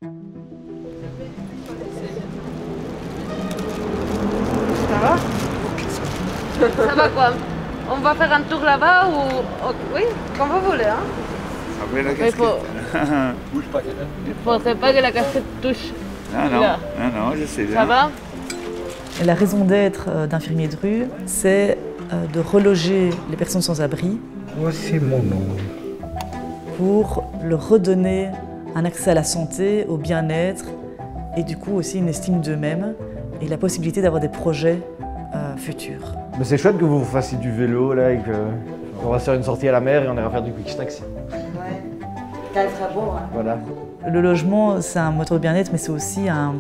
Ça va? Ça va quoi? On va faire un tour là-bas ou... Oui, comme vous voulez. Hein? Après la casquette. Il ne faudrait pas que la casquette touche. Non, Là. non, je sais bien. Ça va? La raison d'être d'infirmier de rue, c'est de reloger les personnes sans abri. Voici mon nom. Pour leur redonner un accès à la santé, au bien-être et du coup aussi une estime d'eux-mêmes et la possibilité d'avoir des projets futurs. Mais c'est chouette que vous fassiez du vélo là et qu'on va se faire une sortie à la mer et on ira faire du quick taxi. Ouais, quand il fera beau. Hein. Voilà. Le logement, c'est un moteur de bien-être, mais c'est aussi un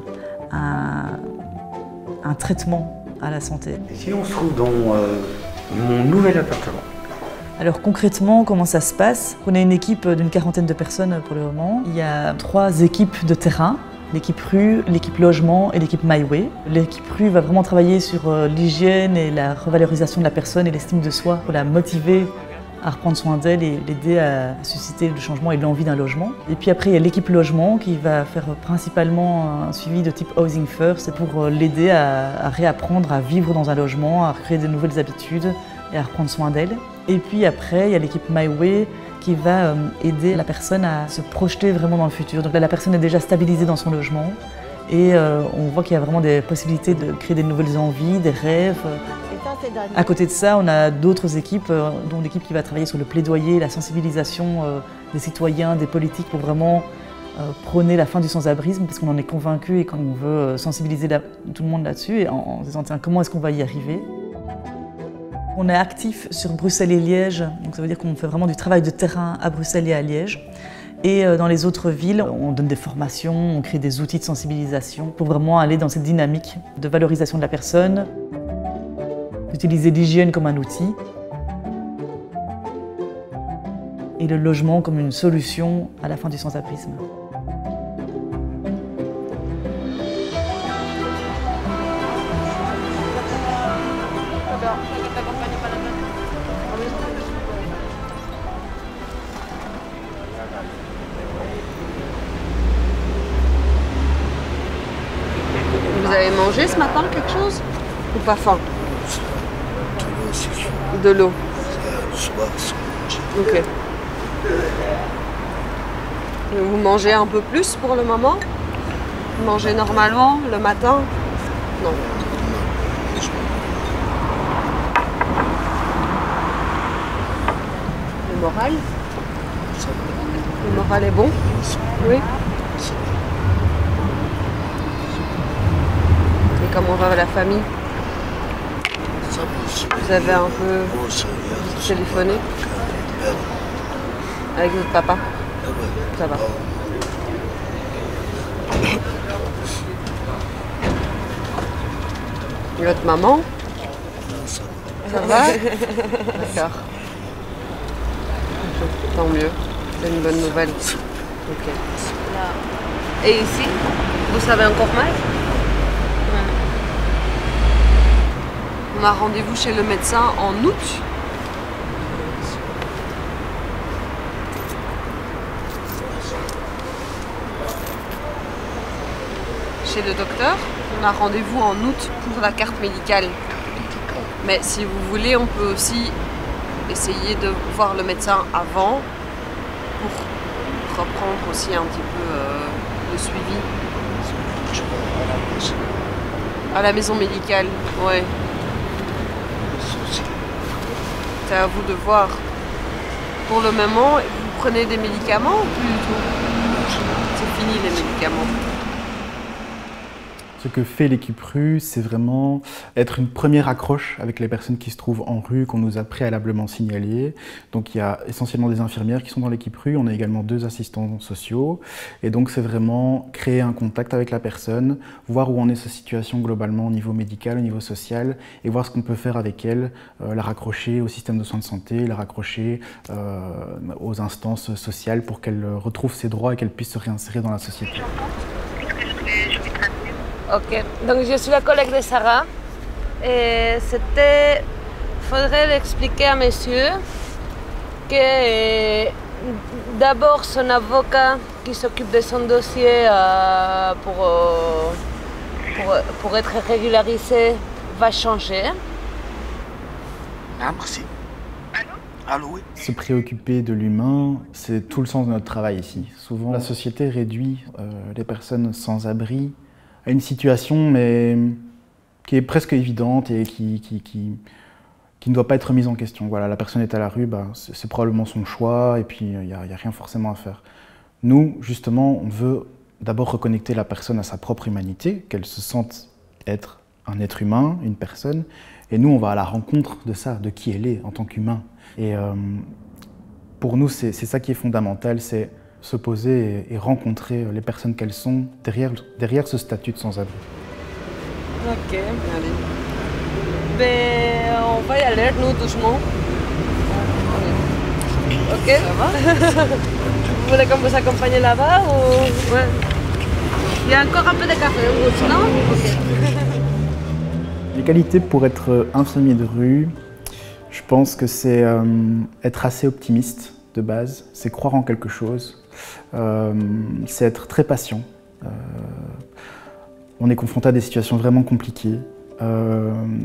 traitement à la santé. Ici, on se trouve dans mon nouvel appartement. Alors concrètement, comment ça se passe? On est une équipe d'une 40aine de personnes pour le moment. Il y a 3 équipes de terrain. L'équipe rue, l'équipe logement et l'équipe MyWay. L'équipe rue va vraiment travailler sur l'hygiène et la revalorisation de la personne et l'estime de soi pour la motiver à reprendre soin d'elle et l'aider à susciter le changement et l'envie d'un logement. Et puis après, il y a l'équipe logement qui va faire principalement un suivi de type Housing First pour l'aider à réapprendre à vivre dans un logement, à recréer de nouvelles habitudes et à reprendre soin d'elle. Et puis après, il y a l'équipe MyWay qui va aider la personne à se projeter vraiment dans le futur. Donc là, la personne est déjà stabilisée dans son logement et on voit qu'il y a vraiment des possibilités de créer des nouvelles envies, des rêves. À côté de ça, on a d'autres équipes, dont l'équipe qui va travailler sur le plaidoyer, la sensibilisation des citoyens, des politiques pour vraiment prôner la fin du sans-abrisme parce qu'on en est convaincu et qu'on veut sensibiliser tout le monde là-dessus et en se disant tiens, comment est-ce qu'on va y arriver. On est actif sur Bruxelles et Liège, donc ça veut dire qu'on fait vraiment du travail de terrain à Bruxelles et à Liège. Et dans les autres villes, on donne des formations, on crée des outils de sensibilisation pour vraiment aller dans cette dynamique de valorisation de la personne, d'utiliser l'hygiène comme un outil et le logement comme une solution à la fin du sans-abrisme. Vous avez mangé ce matin quelque chose? Ou pas faim? De l'eau. Ok. Et vous mangez un peu plus pour le moment? Vous mangez normalement le matin? Non. Le moral? Le moral est bon? Oui. Et comment va la famille? Vous avez un peu téléphoné avec votre papa? Ça va. Et votre maman? Ça va? D'accord. Tant mieux. C'est une bonne nouvelle. Ok. Et ici, vous avez encore mal? On a rendez-vous chez le médecin en août. Chez le docteur, on a rendez-vous en août pour la carte médicale. Mais si vous voulez, on peut aussi essayer de voir le médecin avant pour reprendre aussi un petit peu le suivi. À la maison médicale, ouais. C'est à vous de voir. Pour le moment, vous prenez des médicaments ou plus du tout? C'est fini les médicaments. Ce que fait l'équipe rue, c'est vraiment être une première accroche avec les personnes qui se trouvent en rue, qu'on nous a préalablement signalées. Donc il y a essentiellement des infirmières qui sont dans l'équipe rue, on a également 2 assistants sociaux. Et donc c'est vraiment créer un contact avec la personne, voir où en est sa situation globalement au niveau médical, au niveau social, et voir ce qu'on peut faire avec elle, la raccrocher au système de soins de santé, la raccrocher aux instances sociales pour qu'elle retrouve ses droits et qu'elle puisse se réinsérer dans la société. Ok, donc je suis la collègue de Sarah et faudrait l'expliquer à monsieur que d'abord son avocat qui s'occupe de son dossier pour être régularisé va changer. Ah, merci. Allô, oui. Se préoccuper de l'humain, c'est tout le sens de notre travail ici. Souvent, la société réduit les personnes sans abri à une situation mais qui est presque évidente et qui ne doit pas être mise en question. Voilà, la personne est à la rue, c'est probablement son choix et puis il n'y a rien forcément à faire. Nous, justement, on veut d'abord reconnecter la personne à sa propre humanité, qu'elle se sente être un être humain, une personne, et nous, on va à la rencontre de ça, de qui elle est en tant qu'humain. Et pour nous, c'est ça qui est fondamental, c'est se poser et rencontrer les personnes qu'elles sont derrière ce statut de sans-abri. Ok, allez. Ben, on va y aller, nous, doucement. Ok, ça va. Vous voulez qu'on vous accompagne là-bas ou... Ouais. Il y a encore un peu de café, non? Okay. Les qualités pour être infirmier de rue, je pense que c'est être assez optimiste de base, c'est croire en quelque chose, c'est être très patient. On est confronté à des situations vraiment compliquées.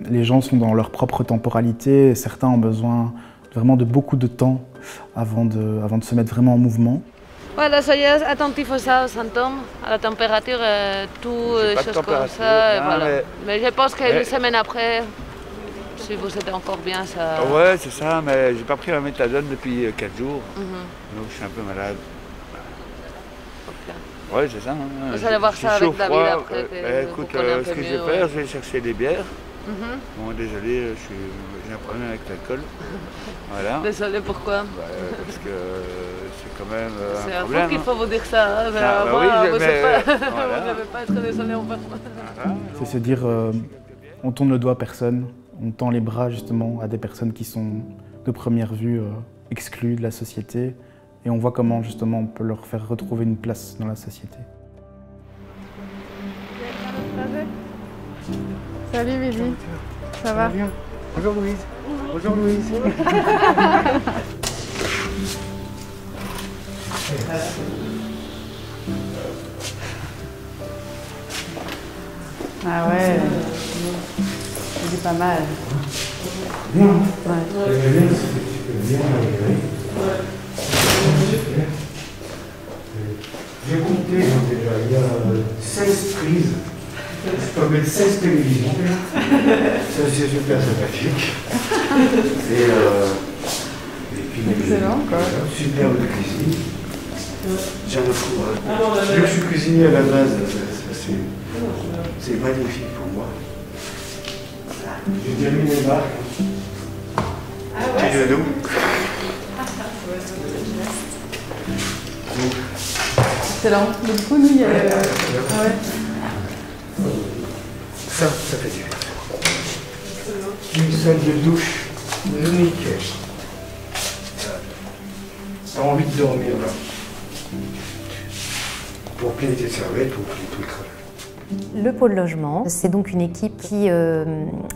Les gens sont dans leur propre temporalité, et certains ont besoin vraiment de beaucoup de temps avant de se mettre vraiment en mouvement. Voilà, soyez attentifs aux symptômes, à la température, tout, des choses comme ça. Non, voilà. Mais je pense qu'une semaine après, si vous êtes encore bien, ça... Ouais, c'est ça, mais j'ai pas pris la méthadone depuis 4 jours. Donc je suis un peu malade. Okay. Ouais, c'est ça. Hein. Vous allez voir ça avec David après. Écoute, ce que je vais faire, je vais chercher des bières. Bon, désolé, j'ai un problème avec l'alcool. Voilà. Désolé, pourquoi? Parce que c'est quand même un problème. C'est un fou qu'il faut vous dire ça. Hein, vous n'avez pas à être désolé en fait. C'est se dire, on tourne le doigt à personne, on tend les bras justement à des personnes qui sont de première vue exclues de la société et on voit comment justement on peut leur faire retrouver une place dans la société. Salut Vivi, ça va? Bonjour Louise. Bonjour Louise. Ah ouais, c'est pas mal. Bien. Ouais. J'ai compté déjà, il y a 16 prises. Je peux mettre 16 télévisions. Ça c'est super sympathique. Et puis excellent, quoi. Superbe cuisine. J'ai un autre. Vu que je suis cuisinier à la base, c'est magnifique pour moi. J'ai déjà mis les barres. Petit genou. Excellent. Donc, du coup, nous, il y a... Ah ouais. Ça fait du bien. Une salle de douche unique. T'as envie de dormir là. Pour plier tes serviettes, pour plier tout le travail. Le pôle logement, c'est donc une équipe qui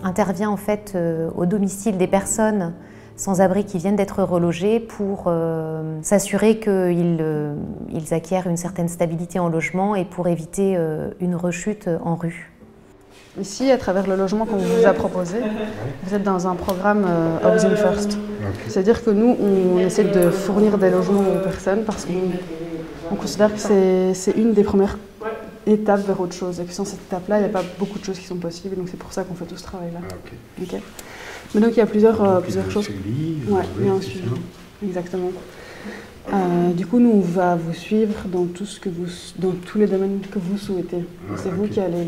intervient en fait au domicile des personnes sans-abri qui viennent d'être relogées pour s'assurer qu'ils acquièrent une certaine stabilité en logement et pour éviter une rechute en rue. Ici, à travers le logement qu'on vous a proposé, vous êtes dans un programme Housing First. Okay. C'est-à-dire que nous, on essaie de fournir des logements aux personnes parce qu'on considère que c'est une des premières étapes vers autre chose. Et que sans cette étape-là, il n'y a pas beaucoup de choses qui sont possibles. Donc c'est pour ça qu'on fait tout ce travail-là. Okay. Mais donc il y a plusieurs choses. Ouais, il y a un suivi. Exactement. Du coup, nous, on va vous suivre dans dans tous les domaines que vous souhaitez. C'est vous qui allez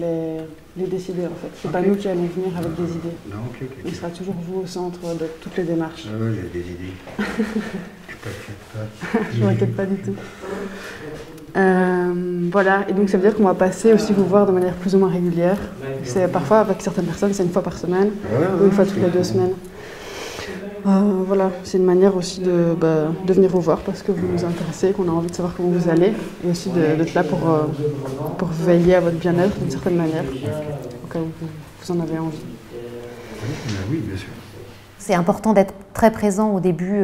les décider, en fait. C'est pas nous qui allons venir avec des idées. Non, il sera toujours vous au centre de toutes les démarches. Oui, j'ai des idées. Tu t'inquiètes pas. Je ne m'inquiète pas du tout. Voilà, et donc ça veut dire qu'on va passer aussi vous voir de manière plus ou moins régulière. Parfois, avec certaines personnes, c'est une fois par semaine ou une fois toutes les 2 semaines. Voilà, c'est une manière aussi de venir vous voir parce que vous nous intéressez, qu'on a envie de savoir comment vous allez et aussi d'être là pour veiller à votre bien-être d'une certaine manière, au cas où vous en avez envie. Oui, bien sûr. C'est important d'être très présent au début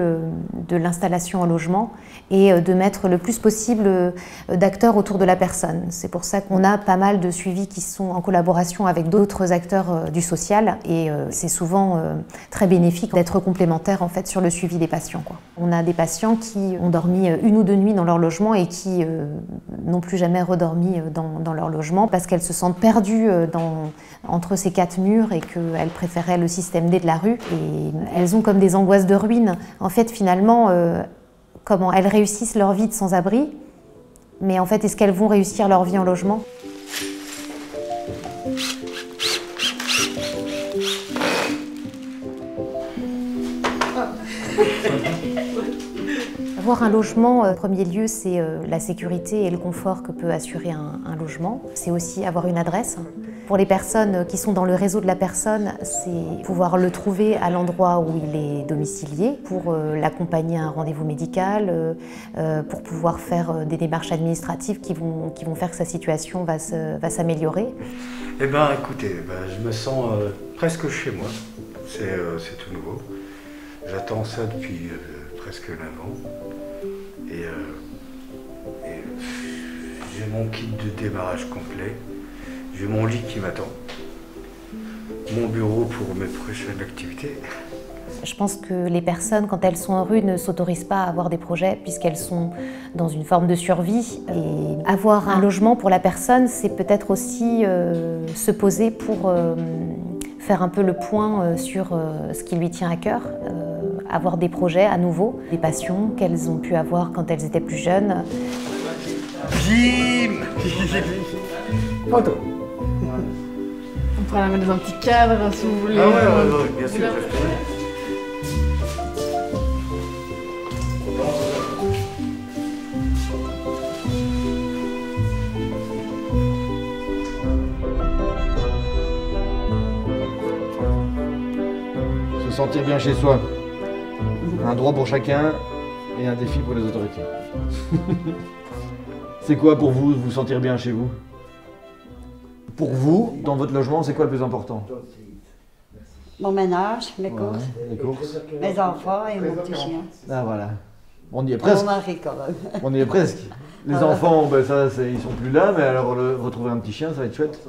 de l'installation en logement et de mettre le plus possible d'acteurs autour de la personne. C'est pour ça qu'on a pas mal de suivis qui sont en collaboration avec d'autres acteurs du social et c'est souvent très bénéfique d'être complémentaire en fait sur le suivi des patients, quoi. On a des patients qui ont dormi 1 ou 2 nuits dans leur logement et qui n'ont plus jamais redormi dans leur logement parce qu'elles se sentent perdues entre ces 4 murs et qu'elles préféraient le système D de la rue et elles ont comme des angoisses de ruine. En fait, finalement, comment elles réussissent leur vie de sans-abri, mais en fait, est-ce qu'elles vont réussir leur vie en logement ? Avoir un logement, en premier lieu, c'est la sécurité et le confort que peut assurer un logement. C'est aussi avoir une adresse. Pour les personnes qui sont dans le réseau de la personne, c'est pouvoir le trouver à l'endroit où il est domicilié, pour l'accompagner à un rendez-vous médical, pour pouvoir faire des démarches administratives qui vont faire que sa situation va s'améliorer. Eh bien, écoutez, je me sens presque chez moi. C'est tout nouveau. J'attends ça depuis presque 9 ans. Et j'ai mon kit de démarrage complet. J'ai mon lit qui m'attend. Mon bureau pour mes prochaines activités. Je pense que les personnes, quand elles sont en rue, ne s'autorisent pas à avoir des projets puisqu'elles sont dans une forme de survie. Et avoir un logement pour la personne, c'est peut-être aussi se poser pour faire un peu le point sur ce qui lui tient à cœur. Avoir des projets à nouveau, des passions qu'elles ont pu avoir quand elles étaient plus jeunes. Jim. Photo. On pourrait la mettre dans un petit cadre si vous voulez. Ah ouais, bien sûr. Se sentir bien chez soi. Un droit pour chacun et un défi pour les autorités. C'est quoi pour vous, vous sentir bien chez vous? Pour vous, dans votre logement, c'est quoi le plus important? Mon ménage, mes courses, les courses, mes enfants et mon petit chien. Ah voilà, on y est presque. Mon mari quand même. On y est presque. Les enfants, ça, ils sont plus là, mais alors retrouver un petit chien, ça va être chouette.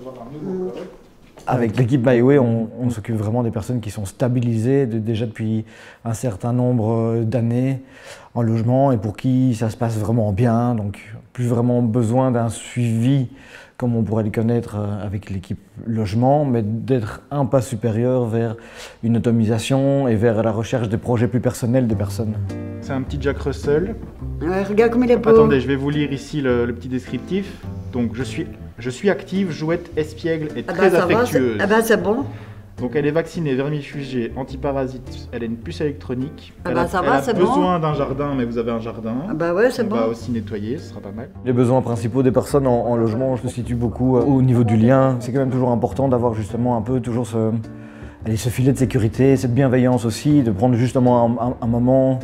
Avec l'équipe MyWay, on s'occupe vraiment des personnes qui sont stabilisées déjà depuis un certain nombre d'années en logement et pour qui ça se passe vraiment bien. Donc plus vraiment besoin d'un suivi comme on pourrait le connaître avec l'équipe logement, mais d'être un pas supérieur vers une automatisation et vers la recherche des projets plus personnels des personnes. C'est un petit Jack Russell. Ouais, regarde comme il est beau. Attendez, je vais vous lire ici le petit descriptif. Donc je suis active, jouette, espiègle et très affectueuse. Ah ben c'est bon. Donc elle est vaccinée, vermifugée, antiparasite, elle a une puce électronique. Ah elle a c'est besoin d'un jardin, mais vous avez un jardin. Ah bah ouais, c'est bon. On va aussi nettoyer, ce sera pas mal. Les besoins principaux des personnes en logement se situent beaucoup au niveau du lien. C'est quand même toujours important d'avoir justement un peu toujours ce filet de sécurité, cette bienveillance aussi, de prendre justement un moment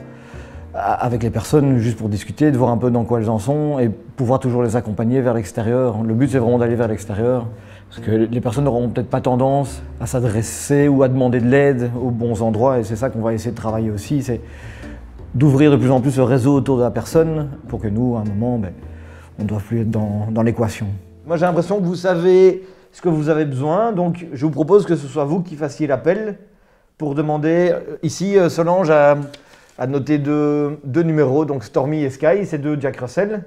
avec les personnes juste pour discuter, de voir un peu dans quoi elles en sont et pouvoir toujours les accompagner vers l'extérieur. Le but c'est vraiment d'aller vers l'extérieur parce que les personnes n'auront peut-être pas tendance à s'adresser ou à demander de l'aide aux bons endroits et c'est ça qu'on va essayer de travailler aussi, c'est d'ouvrir de plus en plus le réseau autour de la personne pour que nous, à un moment, on ne doit plus être dans l'équation. Moi j'ai l'impression que vous savez ce que vous avez besoin, donc je vous propose que ce soit vous qui fassiez l'appel pour demander, ici Solange a noté deux numéros, donc Stormy et Sky, c'est 2 Jack Russell.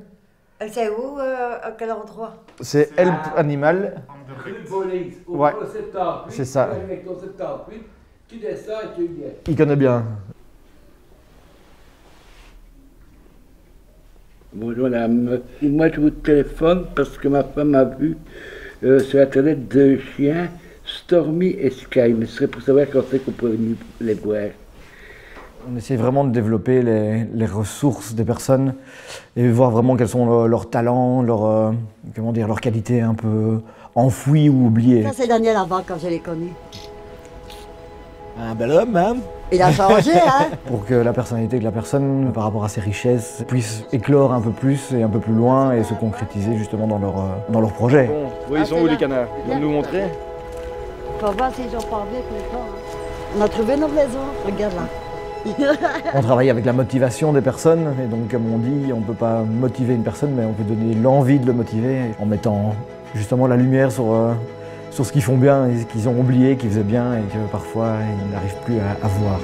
C'est où, à quel endroit? C'est Help Animal. Ouais, c'est ça. Il connaît bien. Bonjour madame, moi je vous téléphone parce que ma femme a vu sur internet 2 chiens, Stormy et Sky, mais ce serait pour savoir quand c'est qu'on peut venir les voir. On essaie vraiment de développer les ressources des personnes et voir vraiment quels sont leurs talents, leurs qualités un peu enfouies ou oubliées. Ça c'est Daniel avant quand je l'ai connu. Un bel homme, hein? Il a changé, hein? Pour que la personnalité de la personne, par rapport à ses richesses, puisse éclore un peu plus et un peu plus loin et se concrétiser justement dans leur projet. Bon, ils sont où les canards? Ils vont nous montrer? Faut voir s'ils ont parlé plus tard. On a trouvé nos maisons, regarde là. On travaille avec la motivation des personnes, et donc comme on dit, on ne peut pas motiver une personne, mais on peut donner l'envie de le motiver en mettant justement la lumière sur ce qu'ils font bien et ce qu'ils ont oublié, qu'ils faisaient bien et que parfois ils n'arrivent plus à voir.